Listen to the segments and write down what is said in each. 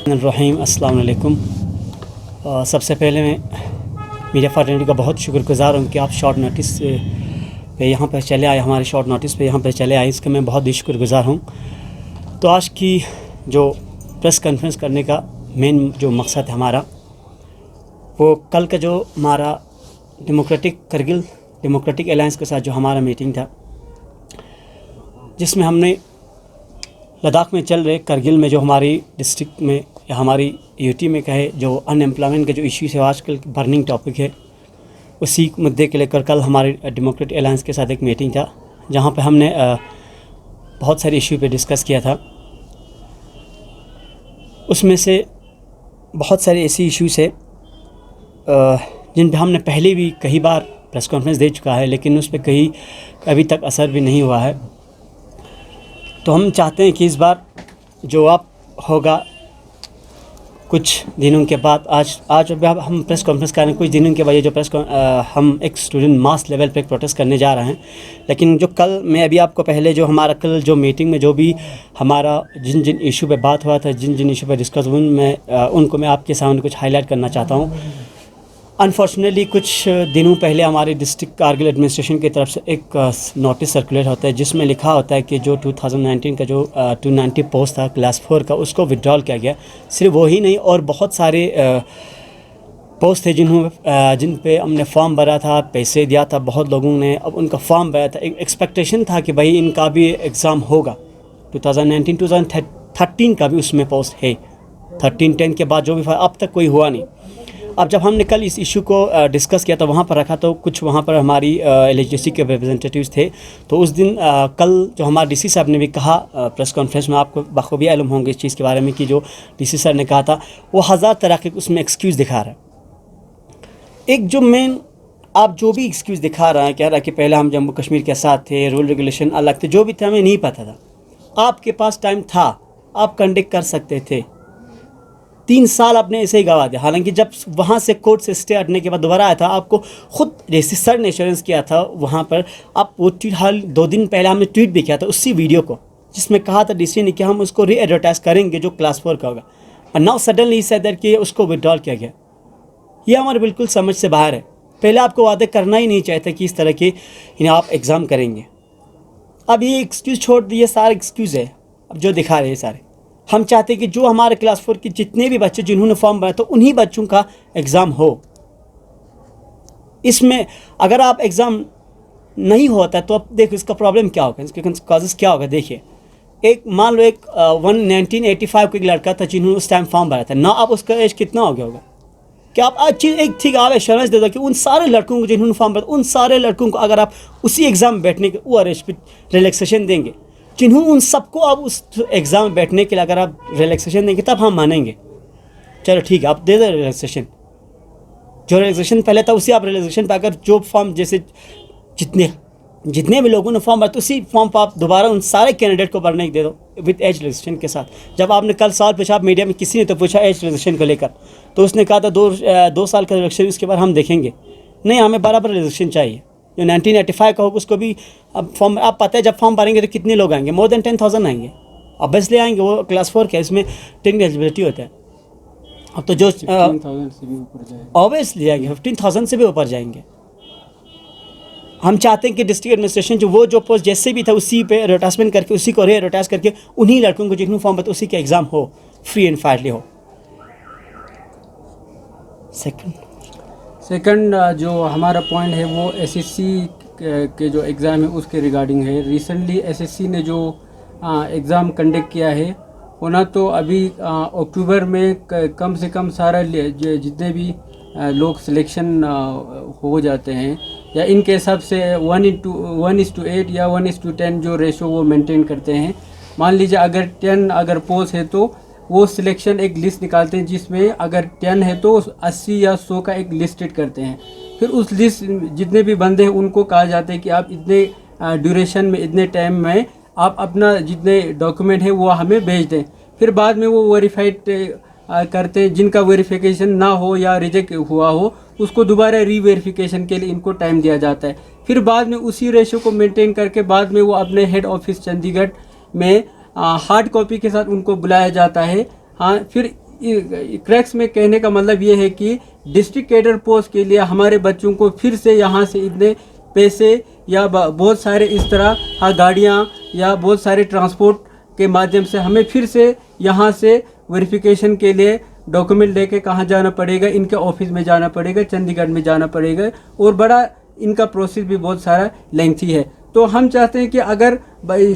रहीम अस्सलाम वालेकुम। सबसे पहले मैं मीडिया फॉर्नेटी का बहुत शुक्रगुज़ार हूँ कि आप शॉर्ट नोटिस पे यहाँ पर चले आए, हमारे शॉर्ट नोटिस पे यहाँ पर चले आए, इसका मैं बहुत ही शुक्रगुज़ार हूँ। तो आज की जो प्रेस कॉन्फ्रेंस करने का मेन जो मकसद है हमारा, वो कल का जो हमारा करगिल डेमोक्रेटिक अलायंस के साथ जो हमारा मीटिंग था, जिसमें हमने लद्दाख में चल रहे करगिल में जो हमारी डिस्ट्रिक्ट में या हमारी यूटी में कहे जो अनएम्प्लॉयमेंट के जो इश्यूज़ है आजकल बर्निंग टॉपिक है, उसी मुद्दे के लेकर कल हमारे डेमोक्रेटिक अलायंस के साथ एक मीटिंग था, जहाँ पे हमने बहुत सारे इश्यू पे डिस्कस किया था। उसमें से बहुत सारे ऐसे इश्यूज़ है जिन पे हमने पहले भी कई बार प्रेस कॉन्फ्रेंस दे चुका है, लेकिन उस पर कहीं अभी तक असर भी नहीं हुआ है। तो हम चाहते हैं कि इस बार जो आप होगा कुछ दिनों के बाद, आज अभी हम प्रेस कॉन्फ्रेंस कर रहे हैं, कुछ दिनों के बाद ये जो हम एक स्टूडेंट मास लेवल पे प्रोटेस्ट करने जा रहे हैं। लेकिन जो कल मैं अभी आपको पहले जो हमारा कल जो मीटिंग में जो भी हमारा जिन जिन इशू पे बात हुआ था, जिन जिन इशू पे डिस्कस उनको मैं आपके सामने कुछ हाईलाइट करना चाहता हूँ। अनफॉर्चुनेटली कुछ दिनों पहले हमारे डिस्ट्रिक्ट कारगिल एडमिनिस्ट्रेशन की तरफ से एक नोटिस सर्कुलेट होता है, जिसमें लिखा होता है कि जो 2019 का जो 290 पोस्ट था क्लास 4 का, उसको विड्रॉल किया गया। सिर्फ वही नहीं, और बहुत सारे पोस्ट थे जिन पे हमने फॉर्म भरा था, पैसे दिया था बहुत लोगों ने, अब उनका फॉर्म भरा था। एक एक्सपेक्टेशन था कि भाई इनका भी एग्ज़ाम होगा। 2013 का भी उसमें पोस्ट है। 13-10 के बाद जो भी अब तक कोई हुआ नहीं। अब जब हमने कल इस इशू को डिस्कस किया तो वहाँ पर रखा, तो कुछ वहाँ पर हमारी एलएचडीसी के रिप्रेजेंटेटिव्स थे। तो उस दिन कल जो हमारे डीसी साहब ने भी कहा प्रेस कॉन्फ्रेंस में, आपको बखूबी मालूम होंगे इस चीज़ के बारे में, कि जो डीसी सर ने कहा था वो 1000 तरह के उसमें एक्सक्यूज़ दिखा रहा है। एक जो मेन आप जो भी एक्सक्यूज़ दिखा रहा है, कह रहा है कि पहले हम जम्मू कश्मीर के साथ थे, रूल रेगुलेशन अलग थे, जो भी थे हमें नहीं पता था। आपके पास टाइम था, आप कंडक्ट कर सकते थे। 3 साल आपने ऐसे ही गवा दिया। हालांकि जब वहाँ से कोर्ट से स्टे हटने के बाद दोबारा आया था, आपको खुद डीसी सर ने एश्योरेंस किया था वहाँ पर। आप वो हाल 2 दिन पहले हमने ट्वीट भी किया था उसी वीडियो को, जिसमें कहा था डीसी ने कि हम उसको री एडवर्टाइज करेंगे जो क्लास 4 का होगा। और नाउ सडनली सदर कि उसको विड्रॉल किया गया। ये हमारे बिल्कुल समझ से बाहर है। पहले आपको वादे करना ही नहीं चाहते कि इस तरह के आप एग्ज़ाम करेंगे। अब ये एक्सक्यूज़ छोड़ दिए, सारे एक्सक्यूज़ है अब जो दिखा रहे हैं सारे। हम चाहते हैं कि जो हमारे क्लास 4 के जितने भी बच्चे जिन्होंने फॉर्म भरा तो उन्हीं बच्चों का एग्ज़ाम हो। इसमें अगर आप एग्ज़ाम नहीं होता तो अब देखो इसका प्रॉब्लम क्या होगा, इसके कॉजेज़ क्या होगा। देखिए, एक मान लो 1985 का एक लड़का था जिन्होंने उस टाइम फॉर्म भरा था ना, अब उसका एज कितना हो गया होगा? क्या आप आज चीज़ एक ठीक आप एश्योरेंस दे दो कि उन सारे लड़कों को जिन्होंने फॉर्म भरा, उन सारे लड़कों को अगर आप उसी एग्ज़ाम में बैठने के वो एज पर रिलैक्सेशन देंगे, जिन्होंने उन सबको अब उस एग्ज़ाम में बैठने के लिए अगर आप रिलैक्सेशन देंगे, तब हम मानेंगे। चलो ठीक है, आप दे दो रिलैक्सेशन। जो रिलैक्सेशन पहले था उसी आप रिलैक्सेशन पर अगर जो फॉर्म जैसे जितने भी लोगों ने फॉर्म भरा, तो उसी फॉर्म पर आप दोबारा उन सारे कैंडिडेट को भरने दे दो विद एज रिलैक्सेशन के साथ। जब आपने कल सवाल पूछा आप मीडिया में, किसी ने तो पूछा एज रिलैक्सेशन को लेकर, तो उसने कहा था 2 साल का रिलैक्सेशन, उसके बाद हम देखेंगे। नहीं, हमें बराबर रिलैक्सेशन चाहिए। जो 1985 का होगा उसको भी अब फॉर्म, आप पता है जब फॉर्म भरेंगे तो कितने लोग आएंगे? मोर देन 10,000 आएंगे। ऑब्वियसली आएंगे, वो क्लास 4 के इसमें 10 एलिजिबिलिटी होता है। अब तो जो 15,000 से भी ऊपर जाएंगे, ऑब्वियसली आएंगे, 15,000 से भी ऊपर जाएंगे। हम चाहते हैं कि डिस्ट्रिक्ट एडमिनिस्ट्रेशन जो पोस्ट जैसे भी था उसी पे एडवर्टाइजमेंट करके, उसी को री एडवर्टाइज करके उन्हीं लड़कों को जिन्होंने फॉर्म भरा उसी का एग्ज़ाम हो, फ्री एंड फायरली हो। सेकंड जो हमारा पॉइंट है वो एसएससी के जो एग्ज़ाम है उसके रिगार्डिंग है। रिसेंटली एसएससी ने जो एग्ज़ाम कंडक्ट किया है वो ना, तो अभी अक्टूबर में कम से कम सारा जितने भी लोग सिलेक्शन हो जाते हैं, या इनके हिसाब से 1:8 या 1:10 जो रेशो वो मेंटेन करते हैं। मान लीजिए अगर 10 अगर पोस्ट है तो वो सिलेक्शन एक लिस्ट निकालते हैं, जिसमें अगर 10 है तो 80 या 100 का एक लिस्टेड करते हैं। फिर उस लिस्ट जितने भी बंदे हैं उनको कहा जाता है कि आप इतने ड्यूरेशन में, इतने टाइम में आप अपना जितने डॉक्यूमेंट है वो हमें भेज दें। फिर बाद में वो वेरीफाइड करते हैं, जिनका वेरिफिकेशन ना हो या रिजेक्ट हुआ हो उसको दोबारा रीवेरिफिकेशन के लिए इनको टाइम दिया जाता है। फिर बाद में उसी रेशो को मेंटेन करके बाद में वो अपने हेड ऑफिस चंडीगढ़ में हार्ड कॉपी के साथ उनको बुलाया जाता है। हाँ, फिर क्रैक्स में कहने का मतलब ये है कि डिस्ट्रिक्ट कैडर पोस्ट के लिए हमारे बच्चों को फिर से यहाँ से इतने पैसे या बहुत सारे इस तरह गाड़ियाँ या बहुत सारे ट्रांसपोर्ट के माध्यम से हमें फिर से यहाँ से वेरिफिकेशन के लिए डॉक्यूमेंट लेके कहाँ जाना पड़ेगा, इनके ऑफिस में जाना पड़ेगा, चंडीगढ़ में जाना पड़ेगा और बड़ा इनका प्रोसेस भी बहुत सारा लेंथी है। तो हम चाहते हैं कि अगर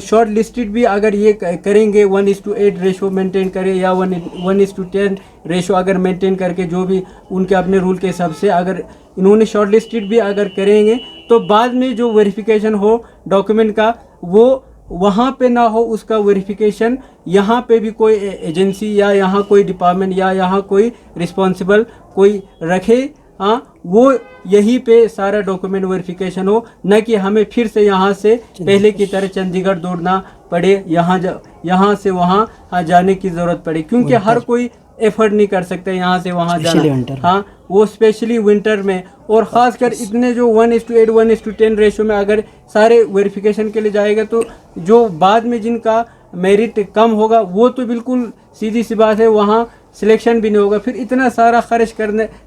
शॉर्ट लिस्टेड भी अगर ये करेंगे 1:8 रेशो मेंटेन करें या 1:10 रेशो अगर मेंटेन करके जो भी उनके अपने रूल के हिसाब से अगर इन्होंने शॉर्ट लिस्टेड भी अगर करेंगे तो बाद में जो वेरिफिकेशन हो डॉक्यूमेंट का वो वहाँ पे ना हो, उसका वेरिफिकेशन यहाँ पे भी कोई एजेंसी या यहाँ कोई डिपार्टमेंट या यहाँ कोई रिस्पॉन्सिबल कोई रखे, हाँ, वो यहीं पे सारा डॉक्यूमेंट वेरिफिकेशन हो, न कि हमें फिर से यहाँ से पहले की तरह चंडीगढ़ दौड़ना पड़े, यहाँ से वहाँ जाने की ज़रूरत पड़े, क्योंकि हर कोई एफर्ट नहीं कर सकते यहाँ से वहाँ जाना, हाँ, वो स्पेशली विंटर में और ख़ासकर इतने जो 1:8 1:10 रेशो में अगर सारे वेरिफिकेशन के लिए जाएगा तो जो बाद में जिनका मेरिट कम होगा वो तो बिल्कुल सीधी सी बात है वहाँ सिलेक्शन भी नहीं होगा, फिर इतना सारा खर्च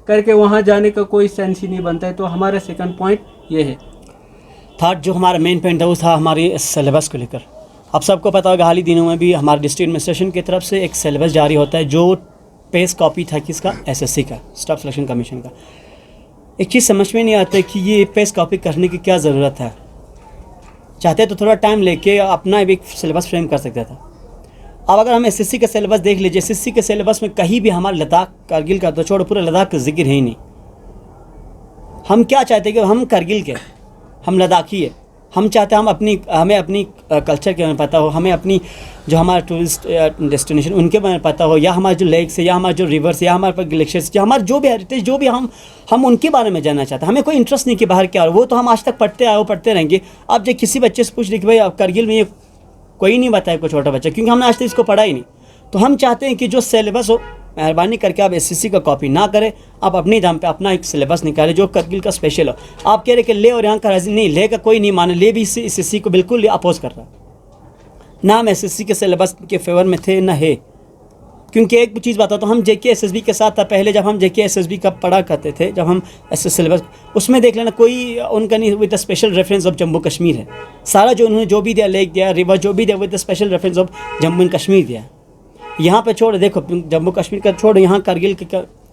करके वहाँ जाने का कोई सेंस ही नहीं बनता है। तो हमारा सेकंड पॉइंट ये है। थर्ड जो हमारा मेन पॉइंट है वो था हमारे सिलेबस को लेकर। आप सबको पता होगा हाल ही दिनों में भी हमारे डिस्ट्रिक्ट एडमिनिस्ट्रेशन की तरफ से एक सिलेबस जारी होता है जो पेस कॉपी था किसका, एसएससी का, स्टाफ सिलेक्शन कमीशन का। एक चीज़ समझ में नहीं आता कि ये पेस कॉपी करने की क्या ज़रूरत है। चाहते तो थोड़ा टाइम लेके अपना एक सिलेबस फ्रेम कर सकता था। अब अगर हम एसएससी का सिलेबस देख लीजिए, एसएससी के सिलेबस में कहीं भी हमारे लद्दाख कारगिल का तो छोड़ो पूरा लद्दाख का जिक्र है ही नहीं। हम क्या चाहते हैं कि हम कारगिल के, हम लद्दाखी है, हम चाहते हैं हमें अपनी कल्चर के बारे में पता हो, हमें अपनी जो हमारा टूरिस्ट डेस्टिनेशन उनके बारे में पता हो, या हमारे जो लेक्स है या हमारे जो रिवर्स या हमारे पास ग्लेशियर्स या हमारे जो भी हेरिटेज जो भी हम उनके बारे में जानना चाहते हैं। हमें कोई इंटरेस्ट नहीं कि बाहर क्या हो, वो तो हम आज तक पढ़ते आए, वो पढ़ते रहेंगे। आप जब किसी बच्चे से पूछ रहे कि भाई आप कारगिल में ये कोई नहीं बताया कोई छोटा बच्चा, क्योंकि हमने आज तक इसको पढ़ा ही नहीं। तो हम चाहते हैं कि जो सिलेबस हो मेहरबानी करके आप एसएससी का कॉपी ना करें, आप अपने दाम पे अपना एक सिलेबस निकालें जो कारगिल का स्पेशल हो। आप कह रहे कि ले और यहाँ का राजी नहीं, ले का कोई नहीं माने, ले भी एसएससी को बिल्कुल अपोज कर रहा। ना हम एसएससी के सिलेबस के फेवर में थे ना है, क्योंकि एक चीज़ बताता हूँ, हम जेके एसएसबी के साथ था पहले, जब हम जेके एसएसबी का पढ़ा करते थे, जब हम एसएस सिलेबस उसमें देख लेना कोई उनका नहीं with the special reference of Jammu Kashmir है। सारा जो उन्होंने जो भी दिया, लेक दिया, रिवर जो भी दिया, with the special reference of Jammu and Kashmir दिया। यहाँ पे छोड़ देखो जम्मू कश्मीर का छोड़, यहाँ कारगिल के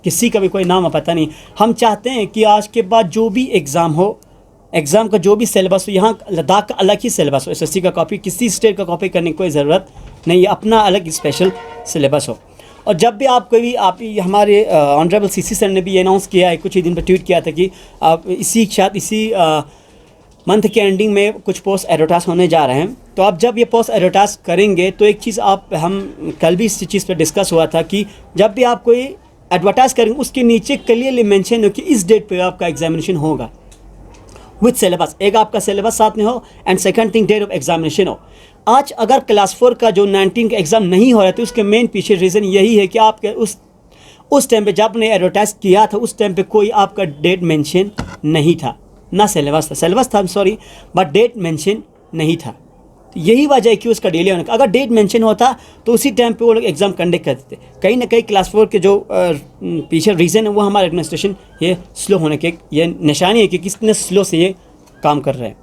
किसी का भी कोई नाम पता नहीं। हम चाहते हैं कि आज के बाद जो भी एग्ज़ाम हो, एग्ज़ाम का जो भी सिलेबस हो, यहाँ लद्दाख का अलग ही सिलेबस हो, एसएससी का कॉपी किसी स्टेट का कॉपी करने की कोई ज़रूरत नहीं है, अपना अलग स्पेशल सिलेबस हो। और जब भी आप कोई भी हमारे ऑनरेबल सीसी सर ने भी ये अनाउंस किया है, कुछ ही दिन पर ट्वीट किया था कि आप इसी मंथ के एंडिंग में कुछ पोस्ट एडवर्टाइज होने जा रहे हैं। तो आप जब ये पोस्ट एडवर्टाइज करेंगे तो एक चीज़ हम कल भी इस चीज़ पर डिस्कस हुआ था कि जब भी आप कोई एडवर्टाइज करेंगे उसके नीचे क्लियरली मेंशन हो कि इस डेट पे आपका एग्जामिनेशन होगा विथ सिलेबस। एक आपका सिलेबस साथ में हो and second thing date of examination हो। आज अगर क्लास 4 का जो 19 का एग्ज़ाम नहीं हो रहा था उसके मेन पीछे रीज़न यही है कि आपके उस टाइम पे जब आपने एडवर्टाइज किया था उस टाइम पे कोई आपका डेट मेंशन नहीं था, ना सिलेबस था, सिलेबस था सॉरी, बट डेट मेंशन नहीं था। तो यही वजह है कि उसका डिले होने का। अगर डेट मेंशन होता तो उसी टाइम पे वो लोग एग्ज़ाम कंडक्ट करते थे। कहीं ना कहीं क्लास 4 के जो पीछे रीज़न है वो हमारा एडमिनिस्ट्रेशन ये स्लो होने के ये निशानी है कि कितने स्लो से ये काम कर रहे हैं।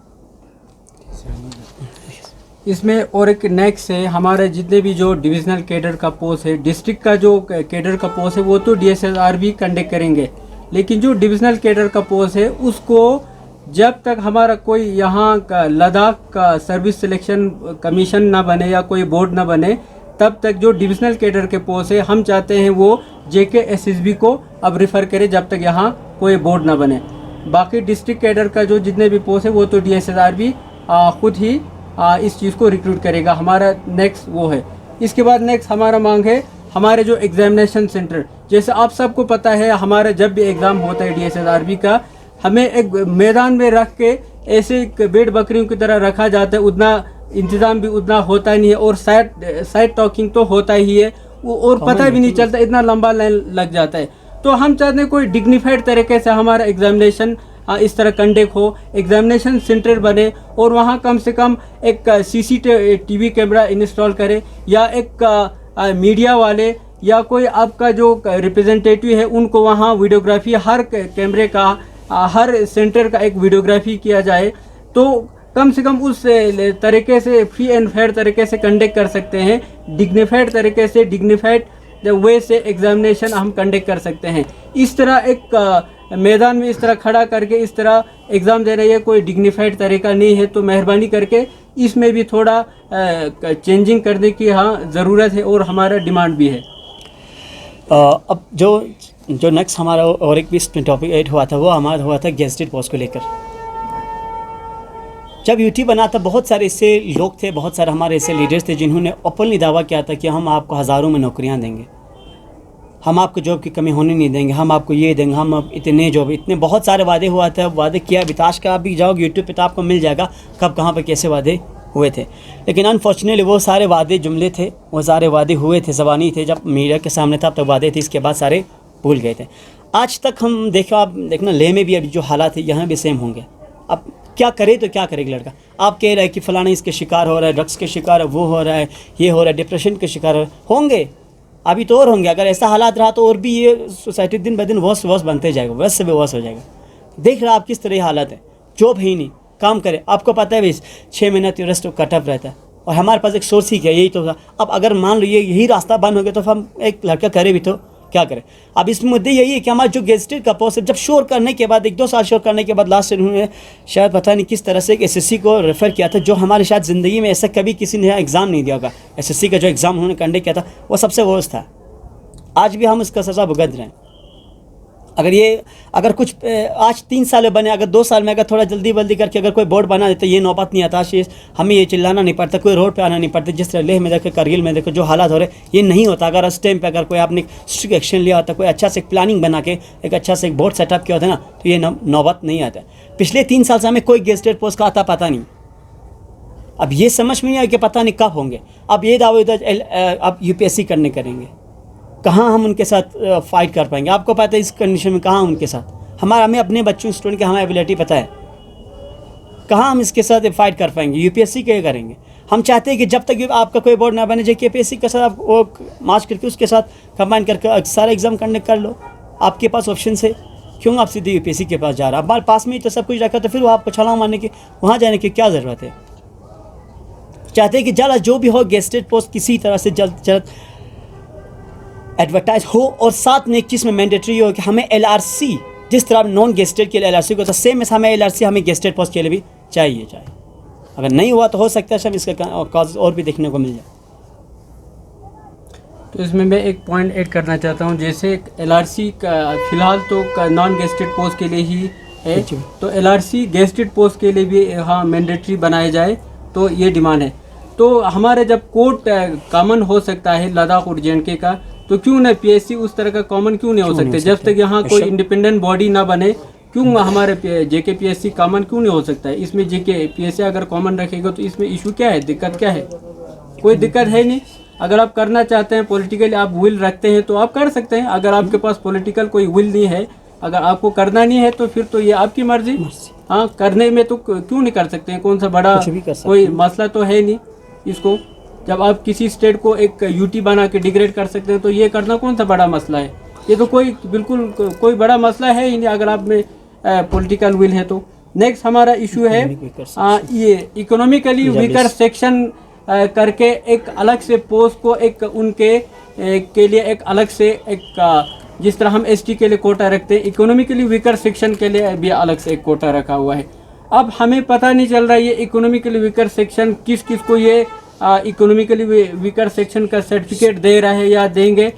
इसमें और एक नेक्स्ट है हमारे जितने भी जो डिविजनल कैडर का पोस्ट है, डिस्ट्रिक्ट का जो कैडर का पोस्ट है वो तो DSSR भी कंडक्ट करेंगे, लेकिन जो डिविजनल कैडर का पोस्ट है उसको जब तक हमारा कोई यहाँ का लद्दाख का सर्विस सिलेक्शन कमीशन ना बने या कोई बोर्ड ना बने, तब तक जो डिविजनल कैडर के पोस्ट है हम चाहते हैं वो JKSSB को अब रिफ़र करे जब तक यहाँ कोई बोर्ड ना बने। बाकी डिस्ट्रिक्ट कैडर का जो जितने भी पोस्ट है वो तो DSSR भी खुद ही इस चीज़ को रिक्रूट करेगा। हमारा नेक्स्ट वो है। इसके बाद नेक्स्ट हमारा मांग है हमारे जो एग्जामिनेशन सेंटर, जैसे आप सबको पता है हमारा जब भी एग्ज़ाम होता है DSSRB का, हमें एक मैदान में रख के ऐसे भेड़ बकरियों की तरह रखा जाता है, उतना इंतज़ाम भी उतना होता नहीं है और साइड टॉकिंग तो होता ही है और पता भी नहीं चलता, इतना लंबा लाइन लग जाता है। तो हम चाहते हैं कोई डिग्निफाइड तरीके से हमारा एग्जामिनेशन इस तरह कंडक्ट हो, एग्जामिनेशन सेंटर बने और वहाँ कम से कम एक CCTV कैमरा इंस्टॉल करें या एक मीडिया वाले या कोई आपका जो रिप्रेजेंटेटिव है उनको वहाँ वीडियोग्राफी, हर कैमरे का हर सेंटर का एक वीडियोग्राफी किया जाए, तो कम से कम उस तरीके से फ्री एंड फेयर तरीके से कंडक्ट कर सकते हैं, डिग्निफाइड तरीके से, डिग्निफाइड वे से एग्जामिनेशन हम कंडक्ट कर सकते हैं। इस तरह एक मैदान में इस तरह खड़ा करके इस तरह एग्ज़ाम दे रही है, कोई डिग्निफाइड तरीका नहीं है। तो मेहरबानी करके इसमें भी थोड़ा चेंजिंग करने की हाँ ज़रूरत है और हमारा डिमांड भी है। अब जो नेक्स्ट हमारा और एक भी टॉपिक ऐड हुआ था, वो हमारा हुआ था गेजेटेड पोस्ट को लेकर। जब यूटी बना था, बहुत सारे ऐसे लोग थे, बहुत सारे हमारे ऐसे लीडर्स थे जिन्होंने ओपनली दावा किया था कि हम आपको हज़ारों में नौकरियां देंगे, हम आपको जॉब की कमी होने नहीं देंगे, हम आपको ये देंगे, हम अब इतने जॉब, इतने बहुत सारे वादे हुआ था। वादे किया विताश का, आप भी जाओगे यूट्यूब पे तो आपको मिल जाएगा कब कहाँ पे कैसे वादे हुए थे। लेकिन अनफॉर्चुनेटली वो सारे वादे जुमले थे, वो सारे वादे हुए थे, ज़बानी थे, जब मीडिया के सामने था तब वादे थे, इसके बाद सारे भूल गए थे। आज तक हम देखना लेह में भी अभी जो हालात है यहाँ भी सेम होंगे। अब क्या करे तो क्या करेगा लड़का? आप कह रहे हैं कि फ़लाना इसके शिकार हो रहा है, ड्रग्स के शिकार है, वो हो रहा है, ये हो रहा है, डिप्रेशन के शिकार होंगे, अभी तो और होंगे। अगर ऐसा हालात रहा तो और भी ये सोसाइटी दिन ब दिन वर्स बनते जाएगा, वर्स से भी वर्स हो जाएगा। देख रहा आप किस तरह हालात है, जॉब है ही नहीं, काम करे। आपको पता है भाई 6 महीना रेस्ट कटअप रहता है और हमारे पास एक सोर्स ही क्या, यही तो था। अब अगर मान लो यही रास्ता बंद हो गया तो हम एक लड़का करे भी तो क्या करें? अब इस मुद्दे यही है कि हमारा जो गेजेटेड का पोस्ट जब शोर करने के बाद 1-2 साल शोर करने के बाद लास्ट से उन्होंने शायद पता नहीं किस तरह से एक एसएससी को रेफ़र किया था, जो हमारे शायद ज़िंदगी में ऐसा कभी किसी ने एग्ज़ाम नहीं दिया होगा। एसएससी का जो एग्ज़ाम उन्होंने कंडक्ट किया था वो सबसे वर्स्ट था। आज भी हम इसका सज़ा भुगत रहे हैं। अगर कुछ आज 3 साल में बने, अगर 2 साल में अगर थोड़ा जल्दी करके अगर कोई बोर्ड बना देते, ये नौबत नहीं आता, हमें ये चिल्लाना नहीं पड़ता, कोई रोड पे आना नहीं पड़ता। जिस तरह लेह में देखो, करगिल में देखो जो हालात हो रहे, ये नहीं होता। अगर उस टाइम पे अगर कोई आपने स्ट्रिक्ट एक्शन लिया होता, कोई अच्छा से प्लानिंग बना के एक अच्छा से एक बोर्ड सेटअप किया होता ना, तो ये नौबत नहीं आता। पिछले 3 साल से हमें कोई गेजेटेड पोस्ट का आता पता नहीं। अब ये समझ में नहीं आया कि पता नहीं कब होंगे। अब ये दावे अब यूपीएससी करेंगे, कहाँ हम उनके साथ फाइट कर पाएंगे? आपको पता है इस कंडीशन में कहाँ उनके साथ हमें अपने बच्चों स्टूडेंट की हमें एबिलिटी पता है, कहाँ हम इसके साथ फाइट कर पाएंगे? यूपीएससी के करेंगे। हम चाहते हैं कि जब तक आपका कोई बोर्ड ना बने जाए, यूपीएससी के साथ आप वो मार्च करके उसके साथ कंबाइन करके सारा एग्ज़ाम कंडक्ट कर लो। आपके पास ऑप्शन है, क्यों आप सीधे यूपीएससी के पास जा रहा? हमारे पास में ही तो सब कुछ रखा, तो फिर वो आपको छलांग मारने की वहाँ जाने की क्या ज़रूरत है? चाहते हैं कि जल्द जो भी हो गेजेटेड पोस्ट किसी तरह से जल्द एडवर्टाइज हो, और साथ में एक चीज़ में मैंडेटरी हो कि हमें एलआरसी, जिस तरह नॉन गेजेटेड के लिए एलआरसी को, तो सेम हमें एलआरसी हमें गेजेटेड पोस्ट के लिए भी चाहिए। अगर नहीं हुआ तो हो सकता है शायद इसका कॉज और भी देखने को मिल जाए। तो इसमें मैं एक पॉइंट ऐड करना चाहता हूँ। जैसे एलआरसी का फ़िलहाल तो नॉन गेजेटेड पोस्ट के लिए ही है, तो एलआरसी गेजेटेड पोस्ट के लिए भी हाँ मैंडेटरी बनाया जाए, तो ये डिमांड है। तो हमारे जब कोर्ट कॉमन हो सकता है लद्दाख और जे.एंड.के का, तो क्यों ना पीएससी उस तरह का कॉमन क्यों नहीं हो सकते? जब तक यहाँ कोई इंडिपेंडेंट बॉडी ना बने, क्यों हमारे जेके पीएससी कॉमन क्यों नहीं हो सकता है? इसमें जेके पीएससी अगर कॉमन रखेगा तो इसमें इशू क्या है, दिक्कत क्या है? कोई दिक्कत है नहीं। अगर आप करना चाहते हैं, पॉलिटिकली आप विल रखते हैं तो आप कर सकते हैं। अगर आपके पास पॉलिटिकल कोई विल नहीं है, अगर आपको करना नहीं है, तो फिर तो ये आपकी मर्जी। हाँ, करने में तो क्यों नहीं कर सकते हैं? कौन सा बड़ा कोई मसला तो है नहीं इसको। जब आप किसी स्टेट को एक यूटी बना के डिग्रेड कर सकते हैं, तो ये करना कौन सा बड़ा मसला है? ये तो बिल्कुल कोई बड़ा मसला है ही नहीं, अगर आप में पॉलिटिकल विल है तो। नेक्स्ट हमारा इशू है ये इकोनॉमिकली वीकर सेक्शन करके एक अलग से पोस्ट को एक उनके के लिए एक अलग से एक जिस तरह हम एसटी के लिए कोटा रखते हैं, इकोनॉमिकली वीकर सेक्शन के लिए भी अलग से एक कोटा रखा हुआ है। अब हमें पता नहीं चल रहा है ये इकोनॉमिकली वीकर सेक्शन किस को ये इकोनॉमिकली वीकर सेक्शन का सर्टिफिकेट दे रहा है या देंगे,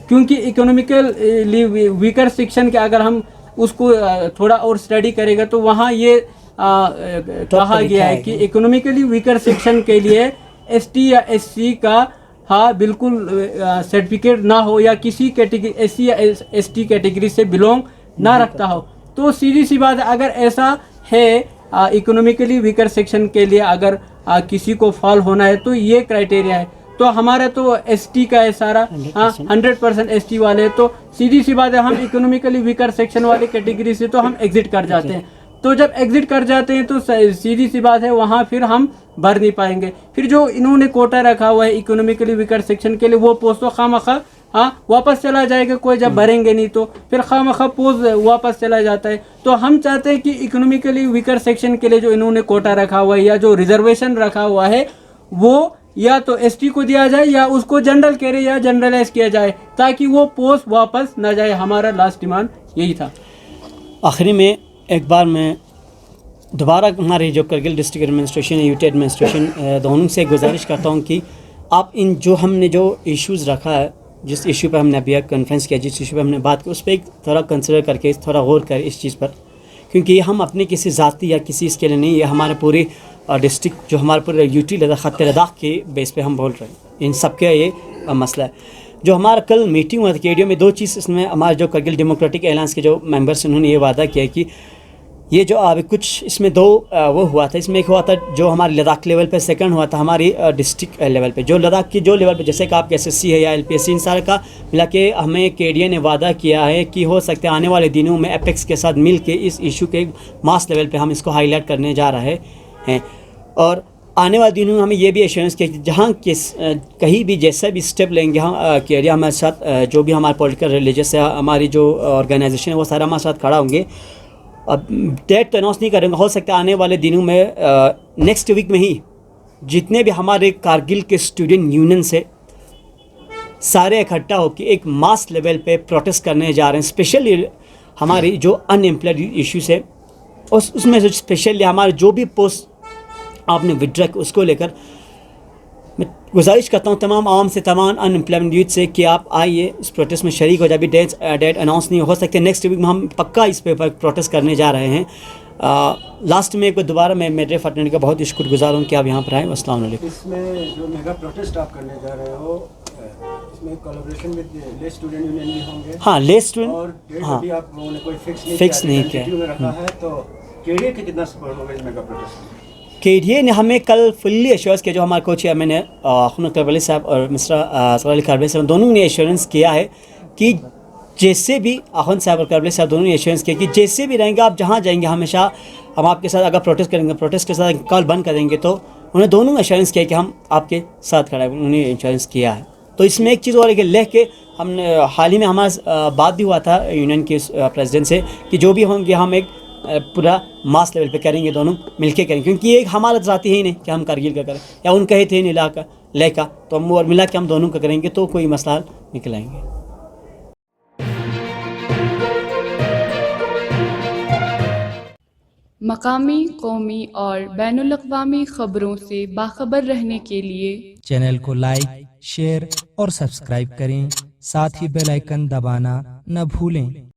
क्योंकि इकोनॉमिकली वीकर सेक्शन के अगर हम उसको थोड़ा और स्टडी करेगा तो वहाँ ये कहा गया है कि इकोनॉमिकली वीकर सेक्शन के लिए एसटी या एससी का हाँ बिल्कुल सर्टिफिकेट ना हो, या किसी कैटेगरी एससी या एसटी कैटेगरी से बिलोंग ना रखता हो। तो सीधी सी बात है, अगर ऐसा है इकोनॉमिकली वीकर सेक्शन के लिए अगर किसी को फॉल होना है तो ये क्राइटेरिया है। तो हमारा तो एसटी का है सारा, हाँ 100% एसटी वाले, तो सीधी सी बात है हम इकोनॉमिकली वीकर सेक्शन वाली कैटेगरी से तो हम एग्जिट कर जाते हैं। तो जब एग्जिट कर जाते हैं तो सीधी सी बात है वहाँ फिर हम भर नहीं पाएंगे। फिर जो इन्होंने कोटा रखा हुआ है इकोनॉमिकली वीकर सेक्शन के लिए, वो पोस्ट तो खामखा वापस चला जाएगा, कोई जब भरेंगे नहीं तो फिर खामखा पोज वापस चला जाता है। तो हम चाहते हैं कि इकोनॉमिकली वीकर सेक्शन के लिए जो इन्होंने कोटा रखा हुआ है या जो रिजर्वेशन रखा हुआ है वो या तो एसटी को दिया जाए या उसको जनरल कैरे या जनरलाइज किया जाए ताकि वो पोस्ट वापस ना जाए। हमारा लास्ट डिमांड यही था। आखिरी में एक बार मैं दोबारा हमारे जो Kargil district administration UT administration दोनों से गुजारिश करता हूँ कि आप इन जो हमने जो इश्यूज़ रखा है, जिस इशू पर हमने अभी कॉन्फ्रेंस किया, जिस इशू पर हमने बात की, उस पर एक थोड़ा कंसिडर करके थोड़ा गौर करें इस चीज़ पर, क्योंकि हम अपने किसी ज़ाती या किसी इसके लिए नहीं, ये हमारे पूरे डिस्ट्रिक्ट जो हमारे पूरे यूटी ख़त लद्दाख के बेस पे हम बोल रहे हैं, इन सब का ये मसला है। जो हमारा कल मीटिंग हुआ था केडीओ में, दो चीज़ इसमें हमारे जो करगिल डेमोक्रेटिक एलायंस के जो मेंबर्स उन्होंने ये वादा किया कि ये जो अभी कुछ इसमें दो वो हुआ था, इसमें एक हुआ था जो हमारे लद्दाख लेवल पे, सेकंड हुआ था हमारी डिस्ट्रिक्ट लेवल पे। जो लद्दाख की जो लेवल पे जैसे कि आपके एसएससी है या एलपीएससी, इन सारे का मिला के हमें केडीए ने वादा किया है कि हो सकता है आने वाले दिनों में एपेक्स के साथ मिल के इस इशू के मास लेवल पे हम इसको हाईलाइट करने जा रहे हैं। और आने वाले दिनों में हमें ये भी एश्योरेंस किया कि जहाँ कहीं भी जैसा भी स्टेप लेंगे हम केडीए हमारे साथ, जो भी हमारे पॉलिटिकल रिलीजियस है, हमारी जो ऑर्गेनाइजेशन है, वो सारा हमारे साथ खड़ा होंगे। अब डेट तो अनाउंस नहीं करेंगे, हो सकता है आने वाले दिनों में नेक्स्ट वीक में ही जितने भी हमारे कारगिल के स्टूडेंट यूनियन से सारे इकट्ठा होकर एक मास लेवल पे प्रोटेस्ट करने जा रहे हैं। स्पेशली हमारी जो अनएम्प्लॉयड इश्यूज है उसमें से स्पेशली हमारे जो भी पोस्ट आपने विड्रॉ उसको लेकर मैं गुजारिश करता हूँ तमाम आवाम से, तमाम अनएम्प्लॉयमेंट यूथ से कि आप आइए इस प्रोटेस्ट में शरीक हो जाए। अभी डेट अनाउंस नहीं हो सकते, नेक्स्ट वीक में हम पक्का इस पे प्रोटेस्ट करने जा रहे हैं। लास्ट में एक बार दोबारा मैं मेरे फटने का बहुत ही शुक्रगुजार हूँ कि आप यहाँ पर आए। अस्सलाम वालेकुम। इसमें जो मेगा प्रोटेस्ट आप करने जा रहे हो, इसमें कोलैबोरेशन विद ले स्टूडेंट यूनियन भी होंगे? हाँ, ले स्टूडेंट, और डेट हाँ, अभी आप लोगों ने कोई फिक्स नहीं किया में रखा है, तो केडीए के कितना सपोर्ट होगा इस मेगा प्रोटेस्ट में? केडीए ने हमें कल फुल्ली एश्योरेंस किया, जो हमारे को चेयरमैन है खुन करबली साहब और मिस्टर असगर अली करबली साहब, दोनों ने एश्योरेंस किया है कि जैसे भी अखुन साहब और करबली साहब दोनों ने एश्योरेंस किया कि जैसे भी रहेंगे आप, जहाँ जाएंगे हमेशा हम आपके साथ, अगर प्रोटेस्ट करेंगे प्रोटेस्ट के साथ कॉल बंद करेंगे, तो उन्हें दोनों एश्योरेंस किया कि हम आपके साथ खड़ा है, उन्होंने इंश्योरेंस किया है। तो इसमें एक चीज़ और है कि लेह के हमने हाल ही में हमारा बात भी हुआ था यूनियन के प्रेसिडेंट से कि जो भी होंगे हम एक पूरा मास लेवल पे करेंगे, दोनों मिलके करेंगे, क्योंकि ये एक हमारा ज़ाती है ही नहीं कि हम कारगिल का करें या उनका ही थे नीला का ले का, तो हम और मिला के हम दोनों का करेंगे तो कोई मसला निकल आएंगे। मकामी, कौमी और बैनुल-अक़वामी ख़बरों से बाखबर रहने के लिए चैनल को लाइक, शेयर और सब्सक्राइब करें। साथ ही बेल आइकन दबाना न भूलें।